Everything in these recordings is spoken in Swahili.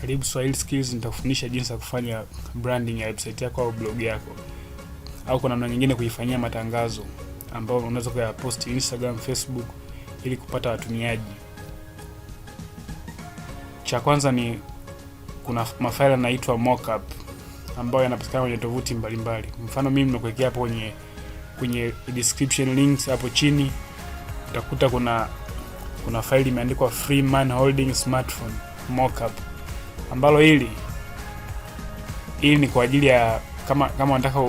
Karibu Swahili Skills, nitakufundisha jinsi ya kufanya branding ya website yako au blog yako, au kuna namna nyingine kuifanyia matangazo ambayo unaweza kuyapost Instagram, Facebook ili kupata watumiaji. Cha kwanza ni kuna mafaili yanaitwa mockup ambayo yanapatikana kwenye tovuti mbalimbali. Mfano mimi nimekuwekea hapo kwenye description links hapo chini, utakuta kuna faili imeandikwa free man holding smartphone mockup, ambalo hili ni kwa ajili ya kama unataka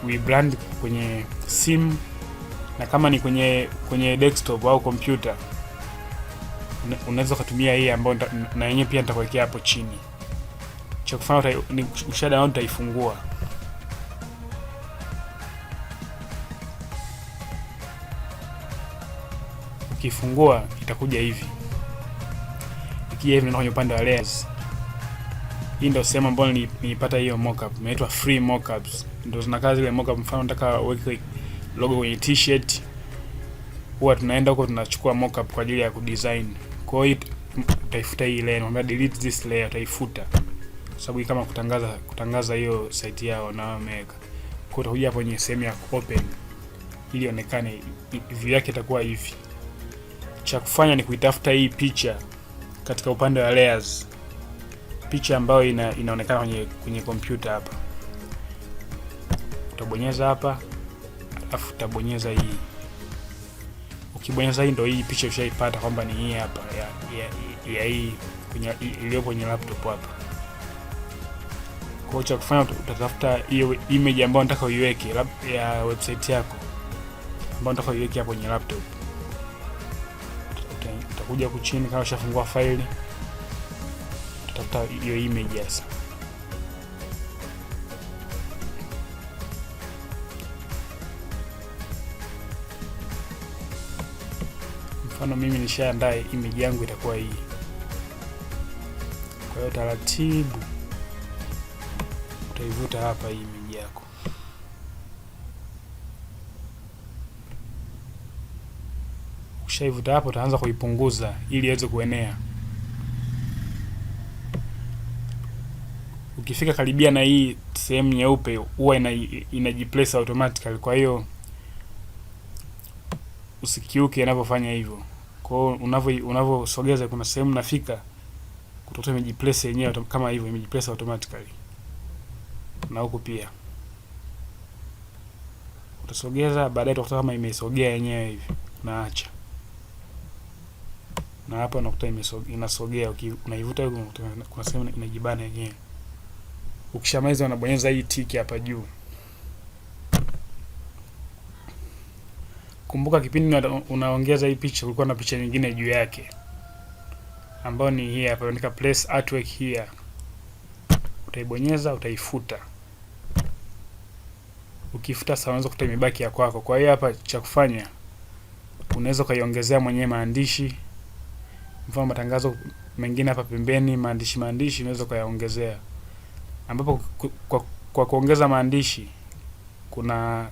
uibrand kwenye simu, na kama ni kwenye desktop au computer unaweza kutumia hii ambayo na yenyewe pia nitakuwekea hapo chini. Cha kufanya ni download, utaifungua. Ukifungua itakuja hivi. Ikija hivi kwenye upande wa layers. Hii ndio sehemu ambayo nilipata hiyo mockup, inaitwa free mockups. Ndio zinakaa zile mockup. Mfano nataka uweke logo kwenye t-shirt, huwa tunaenda huko tunachukua mockup kwa ajili ya kudesign. Kwa hiyo utaifuta hii layer, naomba delete this layer, utaifuta kwa sababu kama kutangaza hiyo site yao na wameweka. Kwa hiyo utakuja hapo kwenye sehemu ya open ili ionekane view yake itakuwa hivi. Cha kufanya ni kuitafuta hii picha katika upande wa layers, picha ambayo inaonekana kwenye kompyuta hapa. Utabonyeza hapa, alafu utabonyeza hii. Ukibonyeza hii ndio hii picha ushaipata kwamba ni hii hapa ya hii iliyo kwenye laptop hapa. Kwa cha kufanya utatafuta hiyo image ambayo unataka uiweke ya website yako, ambayo unataka uiweke hapo kwenye laptop. Utakuja huku chini kama ushafungua faili, utatafuta hiyo image sasa. Mfano mimi nishaandaa image yangu itakuwa hii. Kwa hiyo taratibu utaivuta hapa hii image yako. Ukishaivuta hapo utaanza kuipunguza ili iweze kuenea. Ukifika karibia na hii sehemu nyeupe huwa inajiplace automatically, kwa hiyo usikiuke inavyofanya hivyo. Kwa hiyo unavyosogeza kuna sehemu nafika kutoka imejiplace yenyewe kama hivyo, imejiplace automatically. Na huku pia utasogeza, baadaye utakuta kama imesogea yenyewe hivi, naacha. Na hapa unakuta inasogea, unaivuta huko kuna sehemu inajibana yenyewe. Ukishamaliza unabonyeza hii tiki hapa juu. Kumbuka kipindi unaongeza hii picha kulikuwa na picha nyingine juu yake ambayo ni hii hapa, inaandika place artwork here. Utaibonyeza, utaifuta. Ukifuta sasa unaweza kuta imebaki ya kwako. Kwa hiyo hapa cha kufanya unaweza kaiongezea mwenyewe maandishi. Mfano matangazo mengine hapa pembeni, maandishi unaweza kuyaongezea. Ambapo kwa kuongeza maandishi kuna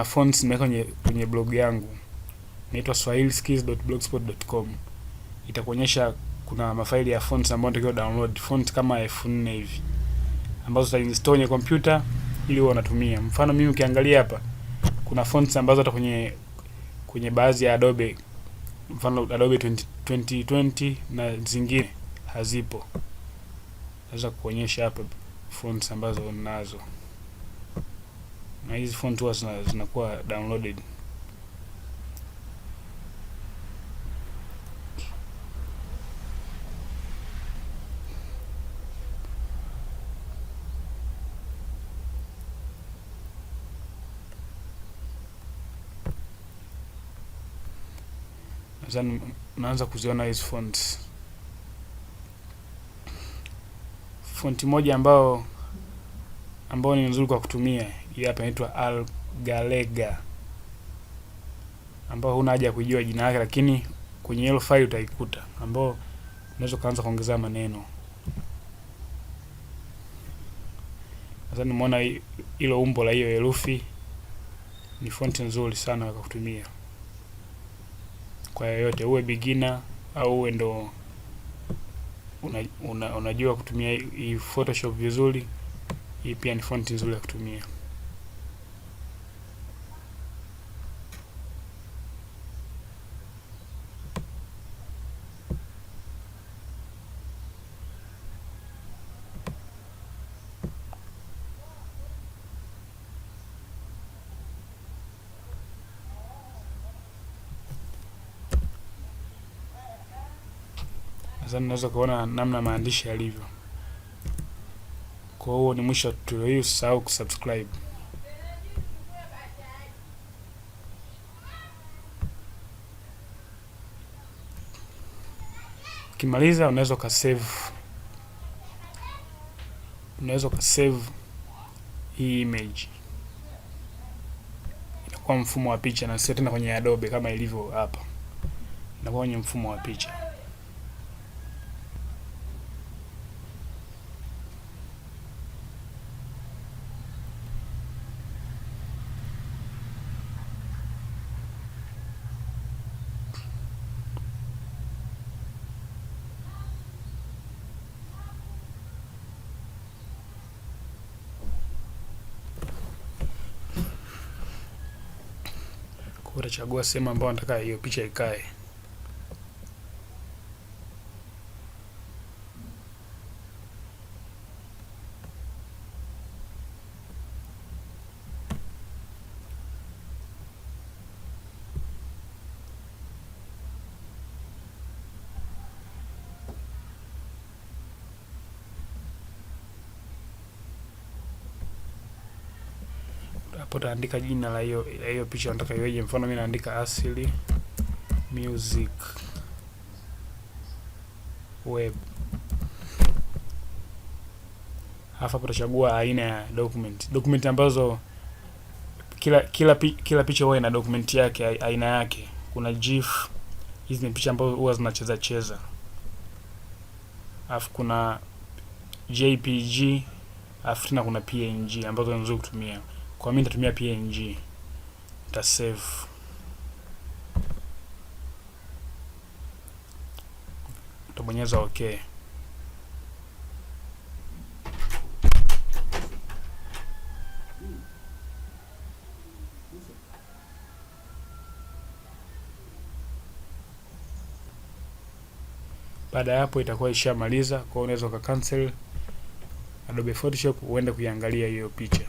fonts nimeweka kwenye blog yangu. Inaitwa swahiliskills.blogspot.com. Itakuonyesha kuna mafaili ya fonts ambayo unatakiwa download, font kama F4 hivi, ambazo utainstall kwenye kompyuta ili uwe unatumia. Mfano mimi ukiangalia hapa kuna fonts ambazo hata kwenye baadhi ya Adobe, mfano Adobe 2020 na zingine hazipo. Naweza kuonyesha hapa fonts ambazo ninazo. Na hizi font huwa zinakuwa downloaded. Sasa naanza kuziona hizi fonts. Fonti moja ambao ni nzuri kwa kutumia hii hapa inaitwa Algalega, ambao huna haja kujua jina lake, lakini kwenye hilo file utaikuta, ambao unaweza kuanza kuongeza maneno. Sasa nimeona hilo umbo la hiyo herufi ni fonti nzuri sana kwa kutumia kwa yoyote, uwe beginner au uwe ndo unajua kutumia hii Photoshop vizuri, hii pia ni font nzuri ya kutumia. Sasa unaweza kuona namna maandishi yalivyo. Kwa hiyo ni mwisho wa tutorial hii, usisahau kusubscribe. Ukimaliza unaweza ukasave hii image, inakuwa mfumo wa picha na sio tena kwenye Adobe kama ilivyo hapa, inakuwa kwenye mfumo wa picha. Utachagua sehemu ambayo nataka hiyo picha ikae. Hapo utaandika jina la hiyo picha nataka iweje. Mfano mimi naandika Ajili music web. Hapa utachagua aina ya document ambazo kila picha huwa ina document yake, aina yake. Kuna GIF, hizi ni picha ambazo huwa zinacheza. Alafu kuna JPG, alafu tena kuna PNG ambazo ni nzuri kutumia. Kwa mimi nitatumia PNG. Nita save. Utabonyeza okay. Baada ya hapo itakuwa ishamaliza. Kwa hiyo unaweza ka cancel Adobe Photoshop uende kuiangalia hiyo picha.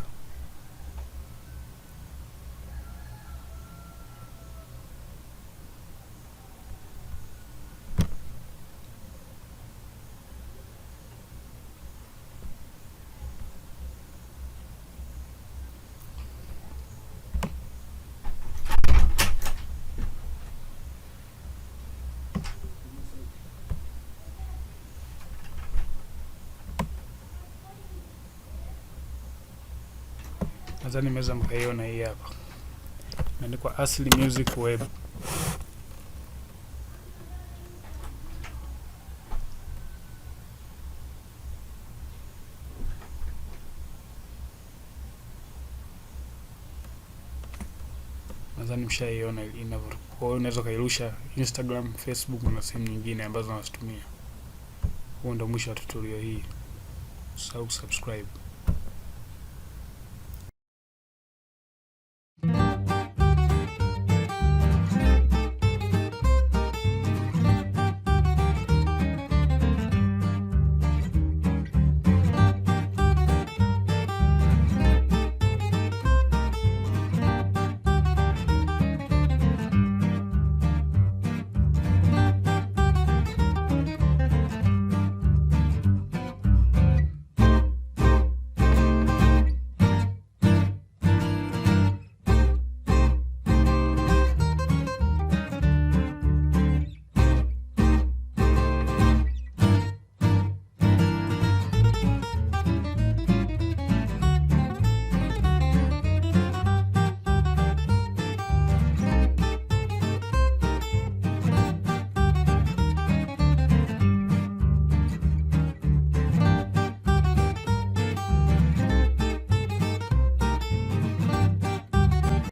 Nadhani meza mkaiona hii hapa. Imeandikwa Ajili music web. Nadhani mshaiona inavyo. Kwa hiyo unaweza kairusha Instagram, Facebook na sehemu nyingine ambazo unazitumia. Huo ndio mwisho wa tutorial hii. Usisahau subscribe.